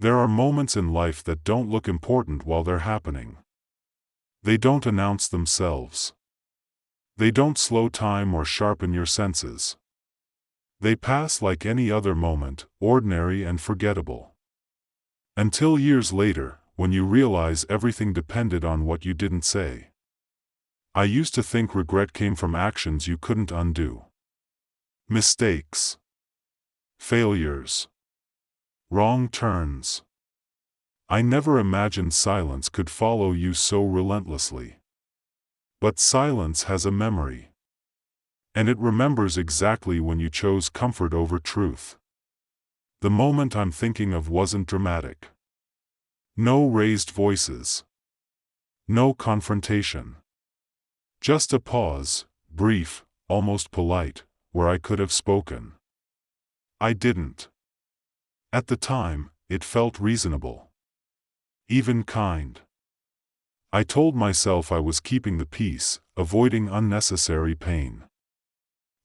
There are moments in life that don't look important while they're happening. They don't announce themselves. They don't slow time or sharpen your senses. They pass like any other moment, ordinary and forgettable. Until years later, when you realize everything depended on what you didn't say. I used to think regret came from actions you couldn't undo. Mistakes. Failures. Wrong turns. I never imagined silence could follow you so relentlessly. But silence has a memory. And it remembers exactly when you chose comfort over truth. The moment I'm thinking of wasn't dramatic. No raised voices. No confrontation. Just a pause, brief, almost polite, where I could have spoken. I didn't. At the time, it felt reasonable. Even kind. I told myself I was keeping the peace, avoiding unnecessary pain.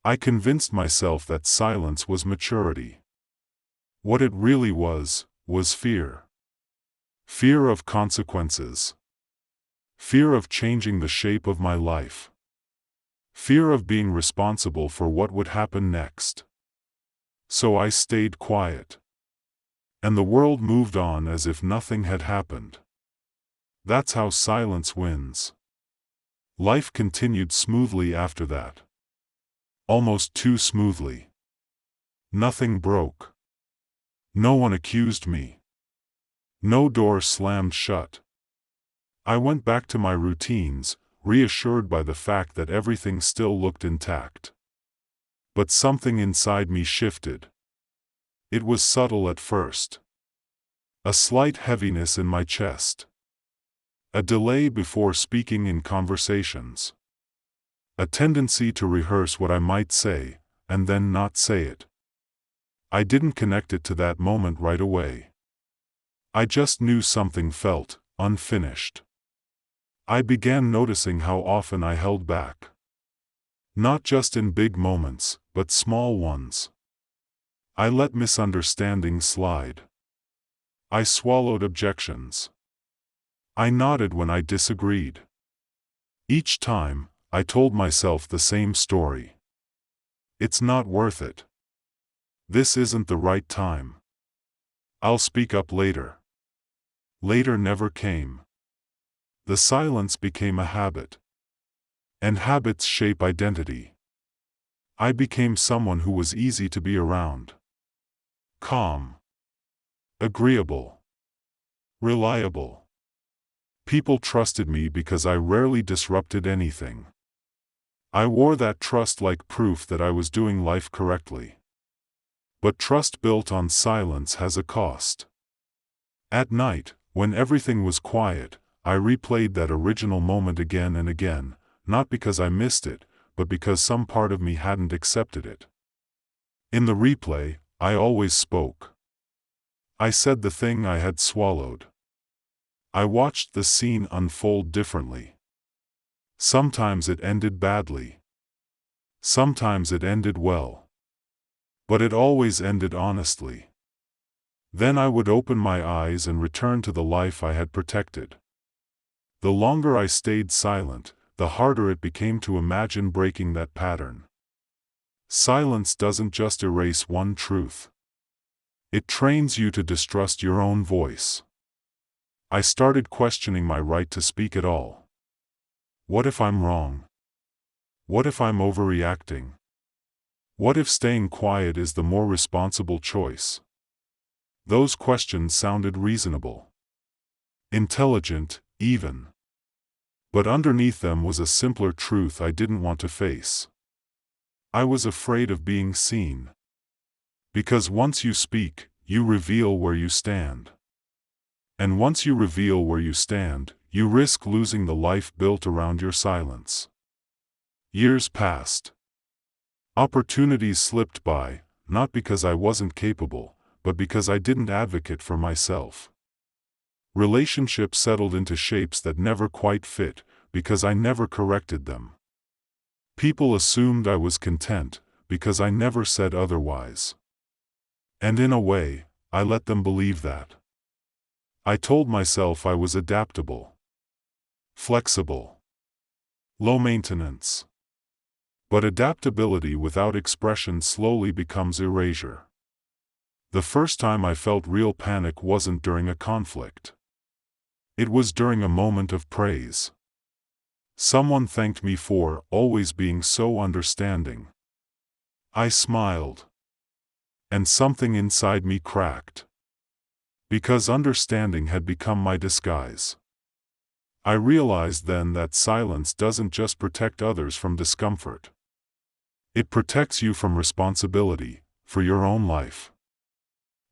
I convinced myself that silence was maturity. What it really was fear. Fear of consequences. Fear of changing the shape of my life. Fear of being responsible for what would happen next. So I stayed quiet. And the world moved on as if nothing had happened. That's how silence wins. Life continued smoothly after that. Almost too smoothly. Nothing broke. No one accused me. No door slammed shut. I went back to my routines, reassured by the fact that everything still looked intact. But something inside me shifted. It was subtle at first. A slight heaviness in my chest. A delay before speaking in conversations. A tendency to rehearse what I might say, and then not say it. I didn't connect it to that moment right away. I just knew something felt unfinished. I began noticing how often I held back. Not just in big moments, but small ones. I let misunderstandings slide. I swallowed objections. I nodded when I disagreed. Each time, I told myself the same story. It's not worth it. This isn't the right time. I'll speak up later. Later never came. The silence became a habit. And habits shape identity. I became someone who was easy to be around. Calm. Agreeable. Reliable. People trusted me because I rarely disrupted anything. I wore that trust like proof that I was doing life correctly. But trust built on silence has a cost. At night, when everything was quiet, I replayed that original moment again and again, not because I missed it, but because some part of me hadn't accepted it. In the replay, I always spoke. I said the thing I had swallowed. I watched the scene unfold differently. Sometimes it ended badly. Sometimes it ended well. But it always ended honestly. Then I would open my eyes and return to the life I had protected. The longer I stayed silent, the harder it became to imagine breaking that pattern. Silence doesn't just erase one truth. It trains you to distrust your own voice. I started questioning my right to speak at all. What if I'm wrong? What if I'm overreacting? What if staying quiet is the more responsible choice? Those questions sounded reasonable. Intelligent, even. But underneath them was a simpler truth I didn't want to face. I was afraid of being seen. Because once you speak, you reveal where you stand. And once you reveal where you stand, you risk losing the life built around your silence. Years passed. Opportunities slipped by, not because I wasn't capable, but because I didn't advocate for myself. Relationships settled into shapes that never quite fit, because I never corrected them. People assumed I was content, because I never said otherwise. And in a way, I let them believe that. I told myself I was adaptable, flexible, low maintenance. But adaptability without expression slowly becomes erasure. The first time I felt real panic wasn't during a conflict. It was during a moment of praise. Someone thanked me for always being so understanding. I smiled. And something inside me cracked. Because understanding had become my disguise. I realized then that silence doesn't just protect others from discomfort. It protects you from responsibility for your own life.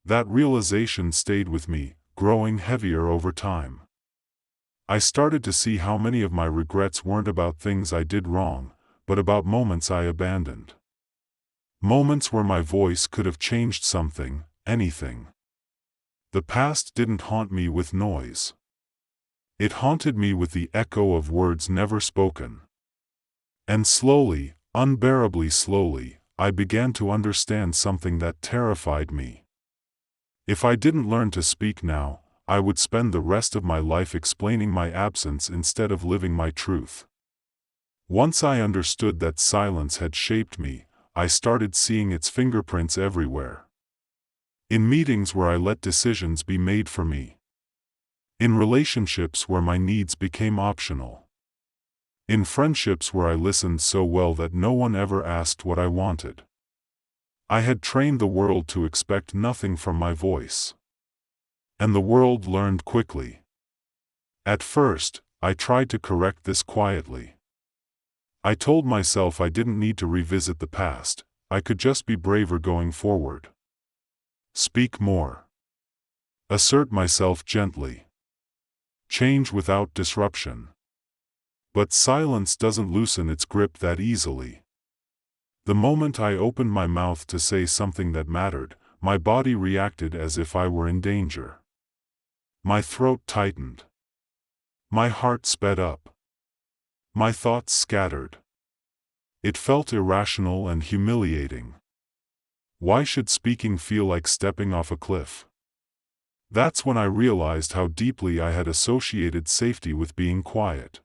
That realization stayed with me, growing heavier over time. I started to see how many of my regrets weren't about things I did wrong, but about moments I abandoned. Moments where my voice could have changed something, anything. The past didn't haunt me with noise. It haunted me with the echo of words never spoken. And slowly, unbearably slowly, I began to understand something that terrified me. If I didn't learn to speak now, I would spend the rest of my life explaining my absence instead of living my truth. Once I understood that silence had shaped me, I started seeing its fingerprints everywhere. In meetings where I let decisions be made for me. In relationships where my needs became optional. In friendships where I listened so well that no one ever asked what I wanted. I had trained the world to expect nothing from my voice. And the world learned quickly. At first, I tried to correct this quietly. I told myself I didn't need to revisit the past, I could just be braver going forward. Speak more. Assert myself gently. Change without disruption. But silence doesn't loosen its grip that easily. The moment I opened my mouth to say something that mattered, my body reacted as if I were in danger. My throat tightened. My heart sped up. My thoughts scattered. It felt irrational and humiliating. Why should speaking feel like stepping off a cliff? That's when I realized how deeply I had associated safety with being quiet.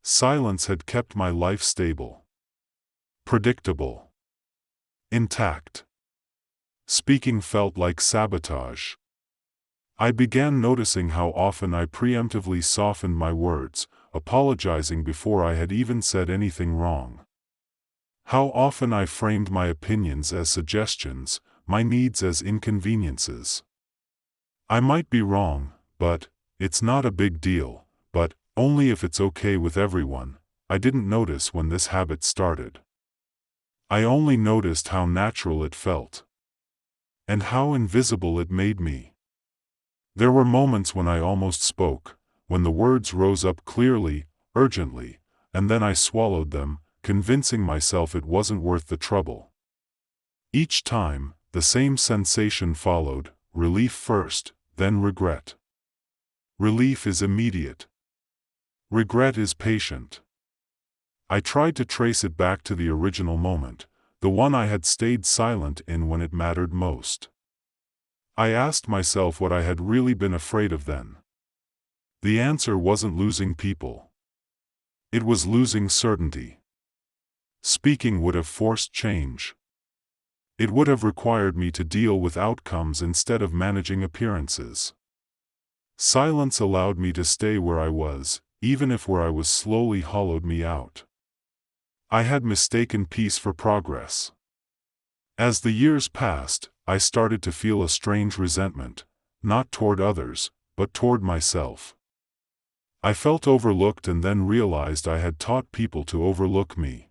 Silence had kept my life stable, predictable, intact. Speaking felt like sabotage. I began noticing how often I preemptively softened my words, apologizing before I had even said anything wrong. How often I framed my opinions as suggestions, my needs as inconveniences. I might be wrong, but it's not a big deal, but only if it's okay with everyone. I didn't notice when this habit started. I only noticed how natural it felt. And how invisible it made me. There were moments when I almost spoke, when the words rose up clearly, urgently, and then I swallowed them, convincing myself it wasn't worth the trouble. Each time, the same sensation followed, relief first, then regret. Relief is immediate. Regret is patient. I tried to trace it back to the original moment, the one I had stayed silent in when it mattered most. I asked myself what I had really been afraid of then. The answer wasn't losing people. It was losing certainty. Speaking would have forced change. It would have required me to deal with outcomes instead of managing appearances. Silence allowed me to stay where I was, even if where I was slowly hollowed me out. I had mistaken peace for progress. As the years passed, I started to feel a strange resentment, not toward others, but toward myself. I felt overlooked and then realized I had taught people to overlook me.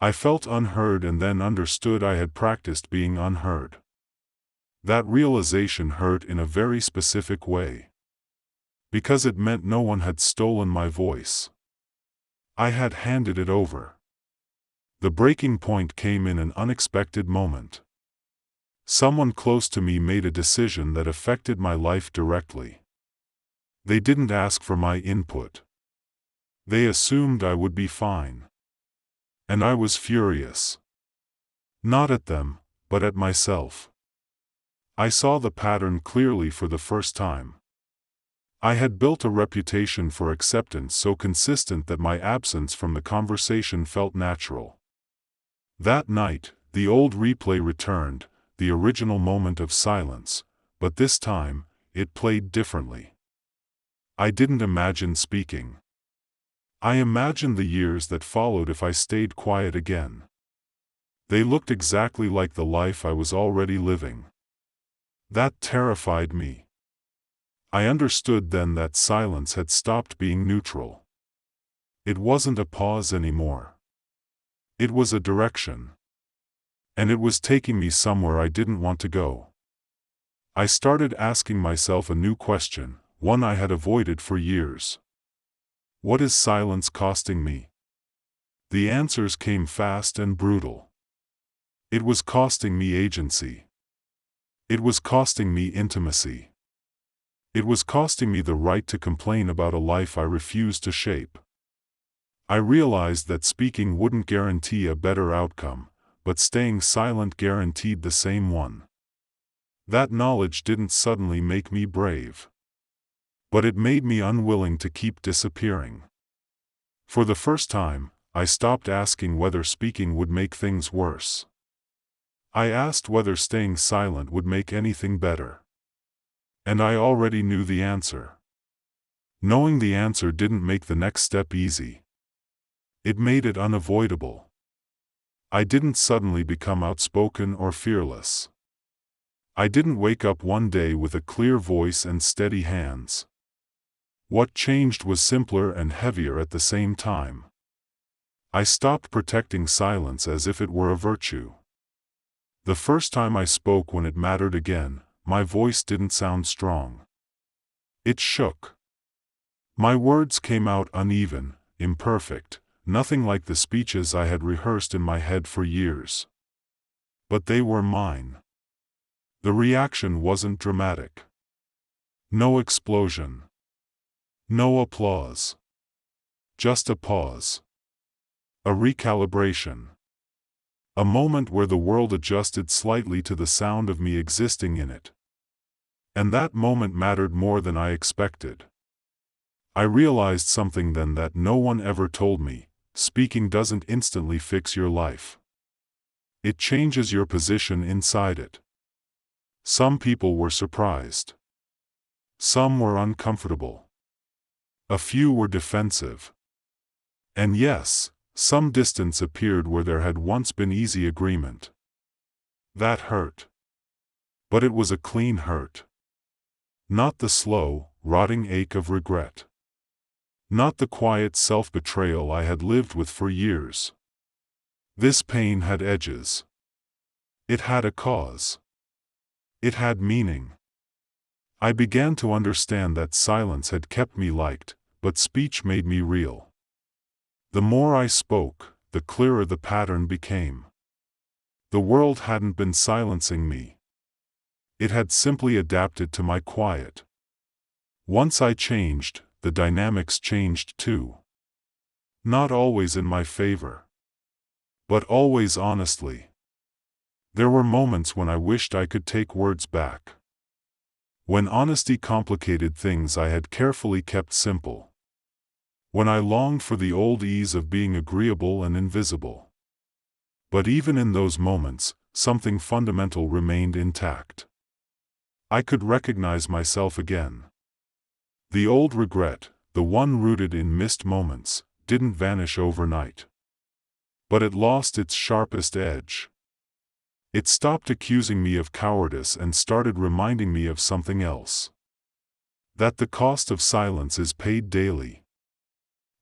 I felt unheard and then understood I had practiced being unheard. That realization hurt in a very specific way. Because it meant no one had stolen my voice. I had handed it over. The breaking point came in an unexpected moment. Someone close to me made a decision that affected my life directly. They didn't ask for my input. They assumed I would be fine. And I was furious. Not at them, but at myself. I saw the pattern clearly for the first time. I had built a reputation for acceptance so consistent that my absence from the conversation felt natural. That night, the old replay returned, the original moment of silence, but this time, it played differently. I didn't imagine speaking. I imagined the years that followed if I stayed quiet again. They looked exactly like the life I was already living. That terrified me. I understood then that silence had stopped being neutral. It wasn't a pause anymore. It was a direction. And it was taking me somewhere I didn't want to go. I started asking myself a new question, one I had avoided for years. What is silence costing me? The answers came fast and brutal. It was costing me agency. It was costing me intimacy. It was costing me the right to complain about a life I refused to shape. I realized that speaking wouldn't guarantee a better outcome, but staying silent guaranteed the same one. That knowledge didn't suddenly make me brave. But it made me unwilling to keep disappearing. For the first time, I stopped asking whether speaking would make things worse. I asked whether staying silent would make anything better. And I already knew the answer. Knowing the answer didn't make the next step easy. It made it unavoidable. I didn't suddenly become outspoken or fearless. I didn't wake up one day with a clear voice and steady hands. What changed was simpler and heavier at the same time. I stopped protecting silence as if it were a virtue. The first time I spoke when it mattered again, my voice didn't sound strong. It shook. My words came out uneven, imperfect, nothing like the speeches I had rehearsed in my head for years. But they were mine. The reaction wasn't dramatic. No explosion. No applause. Just a pause. A recalibration. A moment where the world adjusted slightly to the sound of me existing in it. And that moment mattered more than I expected. I realized something then that no one ever told me: speaking doesn't instantly fix your life. It changes your position inside it. Some people were surprised. Some were uncomfortable. A few were defensive. And yes, some distance appeared where there had once been easy agreement. That hurt. But it was a clean hurt. Not the slow, rotting ache of regret. Not the quiet self-betrayal I had lived with for years. This pain had edges. It had a cause. It had meaning. I began to understand that silence had kept me liked, but speech made me real. The more I spoke, the clearer the pattern became. The world hadn't been silencing me. It had simply adapted to my quiet. Once I changed, the dynamics changed too. Not always in my favor. But always honestly. There were moments when I wished I could take words back. When honesty complicated things I had carefully kept simple. When I longed for the old ease of being agreeable and invisible. But even in those moments, something fundamental remained intact. I could recognize myself again. The old regret, the one rooted in missed moments, didn't vanish overnight. But it lost its sharpest edge. It stopped accusing me of cowardice and started reminding me of something else. That the cost of silence is paid daily.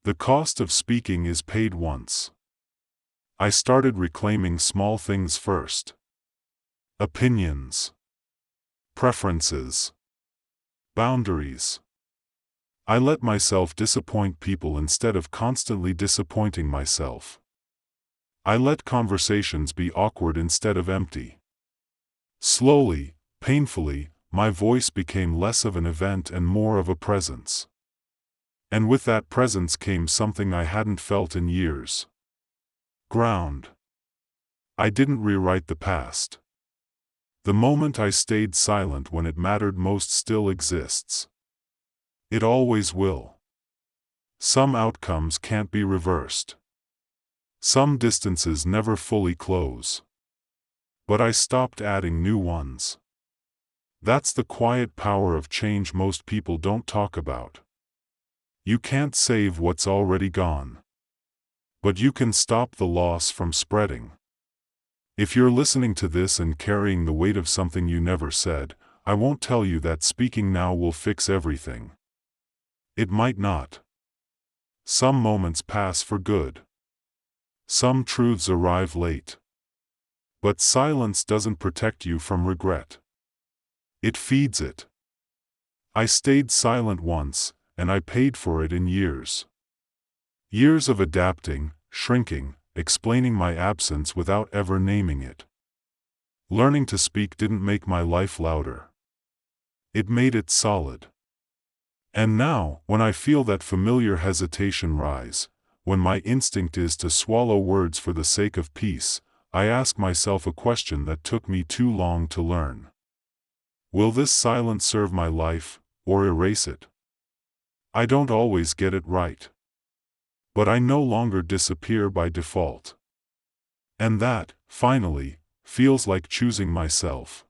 The cost of speaking is paid once. I started reclaiming small things first. Opinions. Preferences. Boundaries. I let myself disappoint people instead of constantly disappointing myself. I let conversations be awkward instead of empty. Slowly, painfully, my voice became less of an event and more of a presence. And with that presence came something I hadn't felt in years. Ground. I didn't rewrite the past. The moment I stayed silent when it mattered most still exists. It always will. Some outcomes can't be reversed. Some distances never fully close. But I stopped adding new ones. That's the quiet power of change most people don't talk about. You can't save what's already gone. But you can stop the loss from spreading. If you're listening to this and carrying the weight of something you never said, I won't tell you that speaking now will fix everything. It might not. Some moments pass for good. Some truths arrive late. But silence doesn't protect you from regret. It feeds it. I stayed silent once, and I paid for it in years. Years of adapting, shrinking, explaining my absence without ever naming it. Learning to speak didn't make my life louder. It made it solid. And now, when I feel that familiar hesitation rise, when my instinct is to swallow words for the sake of peace, I ask myself a question that took me too long to learn. Will this silence serve my life, or erase it? I don't always get it right. But I no longer disappear by default. And that, finally, feels like choosing myself.